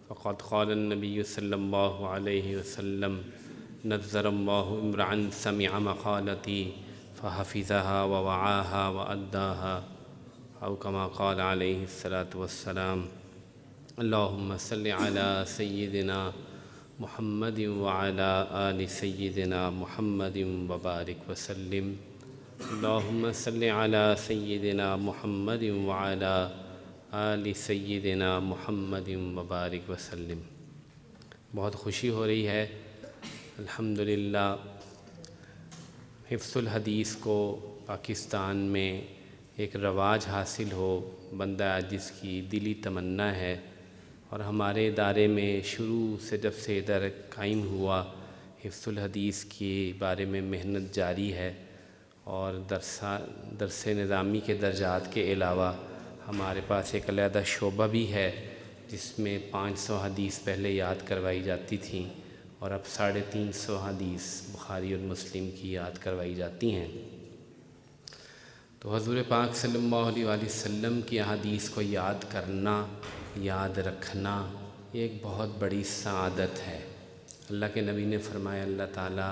فقد قال النبي صلى الله عليه وسلم نذر الله امرأ سمع مقالتي فحفظها ووعاها وأداها أو كما قال عليه الصلاة والسلام. اللهم صل على سيدنا محمد وعلى آل سيدنا محمد وبارك وسلم. اللهم صل على سيدنا محمد وعلى آل سیدنا محمد وبارک وسلم. بہت خوشی ہو رہی ہے الحمدللہ حفظ الحدیث کو پاکستان میں ایک رواج حاصل ہو، بندہ جس کی دلی تمنا ہے. اور ہمارے ادارے میں شروع سے جب سے ادارہ قائم ہوا حفظ الحدیث کے بارے میں محنت جاری ہے، اور درس نظامی کے درجات کے علاوہ ہمارے پاس ایک علیحدہ شعبہ بھی ہے جس میں 500 حدیث پہلے یاد کروائی جاتی تھیں اور اب 350 حدیث بخاری اور مسلم کی یاد کروائی جاتی ہیں. تو حضور پاک صلی اللہ علیہ وآلہ وسلم کی احادیث کو یاد کرنا، یاد رکھنا یہ ایک بہت بڑی سعادت ہے. اللہ کے نبی نے فرمایا اللہ تعالیٰ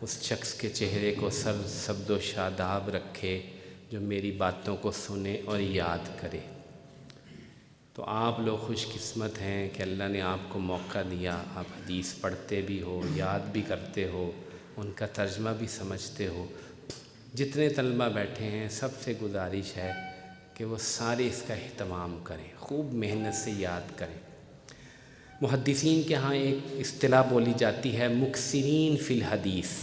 اس شخص کے چہرے کو سبز و شاداب رکھے جو میری باتوں کو سنے اور یاد کرے. تو آپ لوگ خوش قسمت ہیں کہ اللہ نے آپ کو موقع دیا، آپ حدیث پڑھتے بھی ہو، یاد بھی کرتے ہو، ان کا ترجمہ بھی سمجھتے ہو. جتنے طلبہ بیٹھے ہیں سب سے گزارش ہے کہ وہ سارے اس کا اہتمام کریں، خوب محنت سے یاد کریں. محدثین کے ہاں ایک اصطلاح بولی جاتی ہے مکثرین فی الحدیث،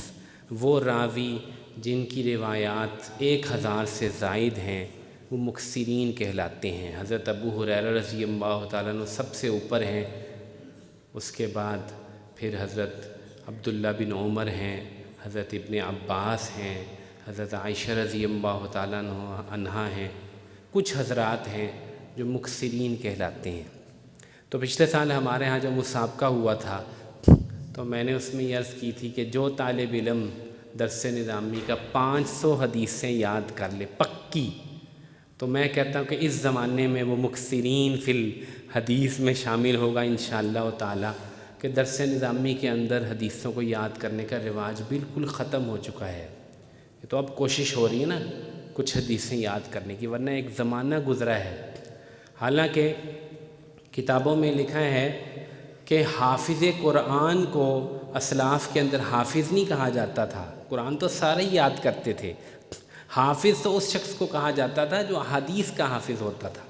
وہ راوی جن کی روایات 1000 سے زائد ہیں وہ مکثرین کہلاتے ہیں. حضرت ابو ہریرہ رضی اللہ تعالیٰ عنہ سب سے اوپر ہیں، اس کے بعد پھر حضرت عبداللہ بن عمر ہیں، حضرت ابن عباس ہیں، حضرت عائشہ رضی اللہ تعالیٰ عنہا ہیں. کچھ حضرات ہیں جو مکثرین کہلاتے ہیں. تو پچھلے سال ہمارے ہاں جب مسابقہ ہوا تھا تو میں نے اس میں یہ عرض کی تھی کہ جو طالب علم درس نظامی کا 500 حدیثیں یاد کر لے پکی، تو میں کہتا ہوں کہ اس زمانے میں وہ مکثرین فی الحدیث میں شامل ہوگا انشاءاللہ تعالی. کہ درس نظامی کے اندر حدیثوں کو یاد کرنے کا رواج بالکل ختم ہو چکا ہے. تو اب کوشش ہو رہی ہے نا کچھ حدیثیں یاد کرنے کی، ورنہ ایک زمانہ گزرا ہے. حالانکہ کتابوں میں لکھا ہے کہ حافظ قرآن کو اسلاف کے اندر حافظ نہیں کہا جاتا تھا، قرآن تو سارے ہی یاد کرتے تھے. حافظ تو اس شخص کو کہا جاتا تھا جو حدیث کا حافظ ہوتا تھا.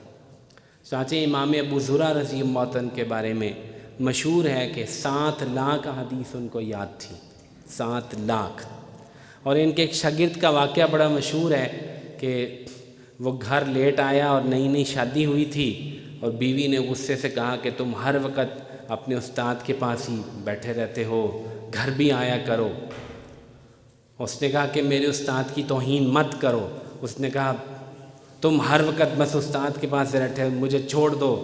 چانچہ امام ابو زرع رضی اللہ عنہ کے بارے میں مشہور ہے کہ 7 لاکھ حدیث ان کو یاد تھی، 7 لاکھ. اور ان کے ایک شاگرد کا واقعہ بڑا مشہور ہے کہ وہ گھر لیٹ آیا اور نئی نئی شادی ہوئی تھی، اور بیوی نے غصے سے کہا کہ تم ہر وقت اپنے استاد کے پاس ہی بیٹھے رہتے ہو، گھر بھی آیا کرو. اس نے کہا کہ میرے استاد کی توہین مت کرو. اس نے کہا تم ہر وقت بس استاد کے پاس بیٹھے، مجھے چھوڑ دو.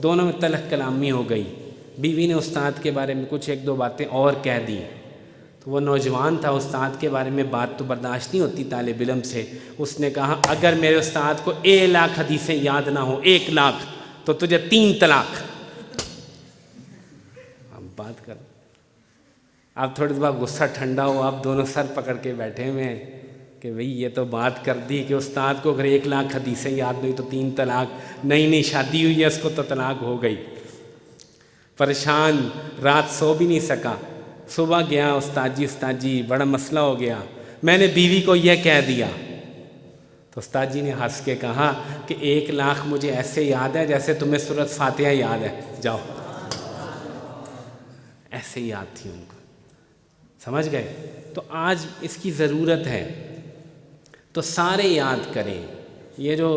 دونوں میں تلخ کلامی ہو گئی. بیوی نے استاد کے بارے میں کچھ 1-2 باتیں اور کہہ دی. تو وہ نوجوان تھا، استاد کے بارے میں بات تو برداشت نہیں ہوتی طالب علم سے. اس نے کہا اگر میرے استاد کو 1 لاکھ حدیثیں یاد نہ ہو، 1 لاکھ، تو تجھے 3 طلاق. اب بات کر، اب تھوڑی دیر بعد غصہ ٹھنڈا ہو، آپ دونوں سر پکڑ کے بیٹھے ہوئے ہیں کہ بھئی یہ تو بات کر دی کہ استاد کو اگر 1 لاکھ حدیثیں یاد نہیں تو 3 طلاق. نئی نئی شادی ہوئی ہے اس کو تو طلاق ہو گئی. پریشان، رات سو بھی نہیں سکا. صبح گیا استاد جی بڑا مسئلہ ہو گیا، میں نے بیوی کو یہ کہہ دیا. تو استاد جی نے ہنس کے کہا کہ 1 لاکھ مجھے ایسے یاد ہے جیسے تمہیں سورۃ فاتحہ یاد ہے، جاؤ. ایسے یاد تھی ان کو، سمجھ گئے. تو آج اس کی ضرورت ہے تو سارے یاد کریں. یہ جو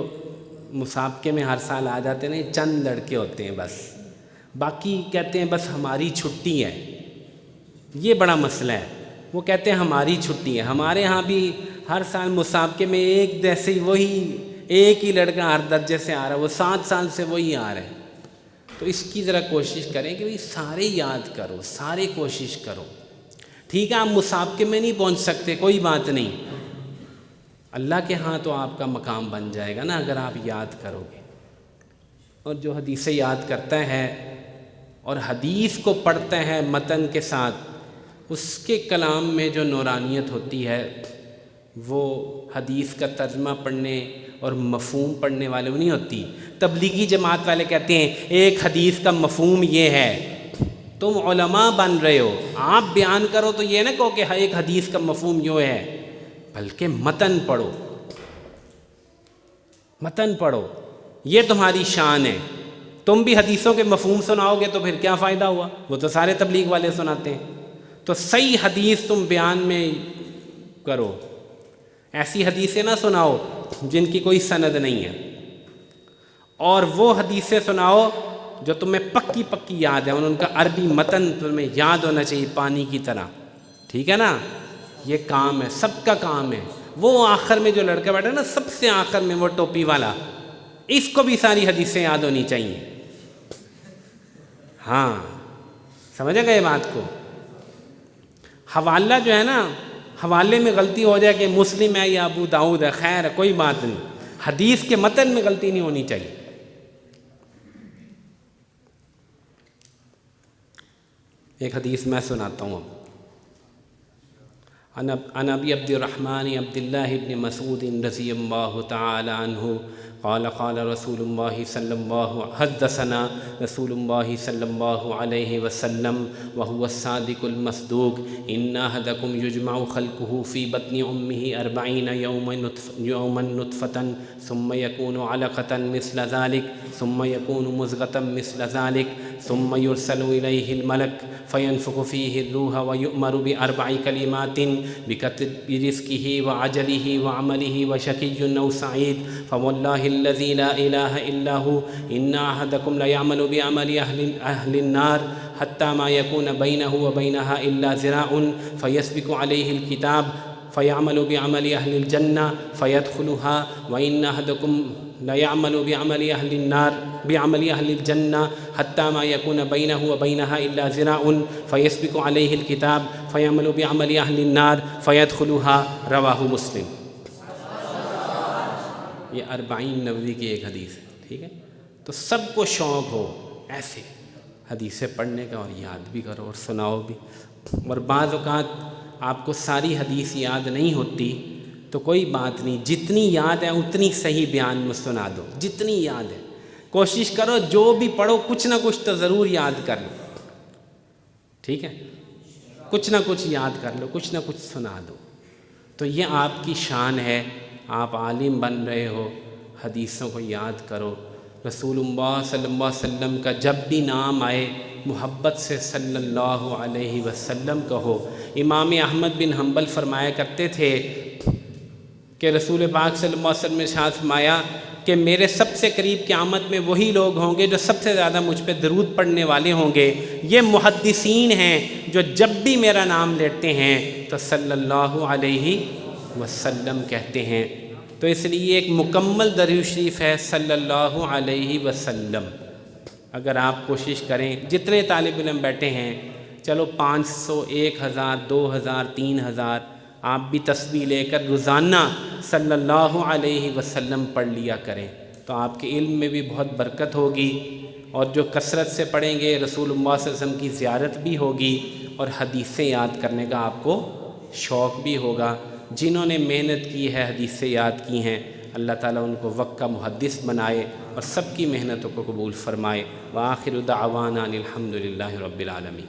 مسابقے میں ہر سال آ جاتے ہیں نا، یہ چند لڑکے ہوتے ہیں بس، باقی کہتے ہیں بس ہماری چھٹی ہے. یہ بڑا مسئلہ ہے. وہ کہتے ہیں ہماری چھٹی ہے. ہمارے ہاں بھی ہر سال مسابقے میں ایک جیسے ہی وہی ایک ہی لڑکا ہر درجے سے آ رہا ہے، وہ 7 سال سے وہی آ رہا ہے. تو اس کی ذرا کوشش کریں کہ سارے یاد کرو، سارے کوشش کرو. ٹھیک ہے آپ مسابقے میں نہیں پہنچ سکتے، کوئی بات نہیں، اللہ کے ہاں تو آپ کا مقام بن جائے گا نا اگر آپ یاد کرو گے. اور جو حدیثیں یاد کرتا ہے اور حدیث کو پڑھتے ہیں متن کے ساتھ، اس کے کلام میں جو نورانیت ہوتی ہے وہ حدیث کا ترجمہ پڑھنے اور مفہوم پڑھنے والے نہیں ہوتی۔ تبلیغی جماعت والے کہتے ہیں ایک حدیث کا مفہوم یہ ہے، تم علماء بن رہے ہو، آپ بیان کرو تو یہ نہ کہو کہ ایک حدیث کا مفہوم یہ ہے، بلکہ متن پڑھو، متن پڑھو، یہ تمہاری شان ہے۔ تم بھی حدیثوں کے مفہوم سناؤ گے تو پھر کیا فائدہ ہوا؟ وہ تو سارے تبلیغ والے سناتے ہیں۔ تو صحیح حدیث تم بیان میں کرو، ایسی حدیثیں نہ سناؤ جن کی کوئی سند نہیں ہے، اور وہ حدیثیں سناؤ جو تمہیں پکی پکی یاد ہے، ان کا عربی متن تمہیں یاد ہونا چاہیے پانی کی طرح، ٹھیک ہے نا؟ یہ کام ہے، سب کا کام ہے۔ وہ آخر میں جو لڑکا بیٹھا نا سب سے آخر میں، وہ ٹوپی والا، اس کو بھی ساری حدیثیں یاد ہونی چاہیے۔ ہاں سمجھ گئے بات کو؟ حوالہ جو ہے نا، حوالے میں غلطی ہو جائے کہ مسلم ہے یا ابو داؤد ہے، خیر ہے، کوئی بات نہیں، حدیث کے متن میں غلطی نہیں ہونی چاہیے۔ ایک حدیث میں سناتا ہوں اب۔ عن ابی عبد الرحمن عبد اللہ بن مسعود رضی اللہ تعالی عنہ قال قال رسول اللہ صلی اللہ حدثنا رسول اللہ صلی اللہ علیہ وسلم وهو الصادق المصدوق ان احدکم یجمع خلقه في بطن امه 40 یوما نطفة ثم يكون علقة مثل ذلك ثم يكون مزغة مثل ذلك ثم يرسل إليه الملك فينفخ فيه الروح ويؤمر بأربع كلمات بكتب رزقه وعجله وعمله وشقي أو سعيد فوالله الذي لا إله إلا هو إن أحدكم ليعمل بعمل أهل النار حتى ما يكون بينه وبينها إلا ذراع فيسبق عليه الكتاب فيعمل بعمل أهل الجنة فيدخلها وإن أحدكم ليعمل بعمل أهل النار بعمل أهل الجنة حتى ما يكون بينه وبينها إلا ذراع فيسبق عليه الكتاب فيعمل بعمل أهل النار فيدخلها رواہ مسلم۔ یہ 40 نووی کی ایک حدیث ہے، ٹھیک ہے؟ تو سب کو شوق ہو ایسے حدیثیں پڑھنے کا، اور یاد بھی کرو اور سناؤ بھی۔ اور بعض اوقات آپ کو ساری حدیث یاد نہیں ہوتی تو کوئی بات نہیں، جتنی یاد ہے اتنی صحیح بیان میں سنا دو، جتنی یاد ہے کوشش کرو جو بھی پڑھو کچھ نہ کچھ تو ضرور یاد کر لو، ٹھیک ہے؟ کچھ نہ کچھ یاد کر لو، کچھ نہ کچھ سنا دو۔ تو یہ آپ کی شان ہے، آپ عالم بن رہے ہو، حدیثوں کو یاد کرو۔ رسول اللہ صلی اللہ علیہ وسلم کا جب بھی نام آئے محبت سے صلی اللہ علیہ وسلم کہو۔ امام احمد بن حنبل فرمایا کرتے تھے کہ رسول پاک صلی اللہ علیہ وسلم نے ارشاد فرمایا کہ میرے سب سے قریب قیامت میں وہی لوگ ہوں گے جو سب سے زیادہ مجھ پہ درود پڑھنے والے ہوں گے، یہ محدثین ہیں جو جب بھی میرا نام لیتے ہیں تو صلی اللہ علیہ وسلم کہتے ہیں۔ تو اس لیے ایک مکمل درود شریف ہے صلی اللہ علیہ وسلم۔ اگر آپ کوشش کریں، جتنے طالب علم بیٹھے ہیں، چلو 500 1000 2000 3000 آپ بھی تسبیح لے کر روزانہ صلی اللہ علیہ وسلم پڑھ لیا کریں، تو آپ کے علم میں بھی بہت برکت ہوگی، اور جو کثرت سے پڑھیں گے رسول اللہ صلی اللہ علیہ وسلم کی زیارت بھی ہوگی، اور حدیثیں یاد کرنے کا آپ کو شوق بھی ہوگا۔ جنہوں نے محنت کی ہے، حدیثیں یاد کی ہیں، اللہ تعالیٰ ان کو وقت کا محدث بنائے اور سب کی محنتوں کو قبول فرمائے۔ وآخر دعوانا الحمد للہ رب العالمین۔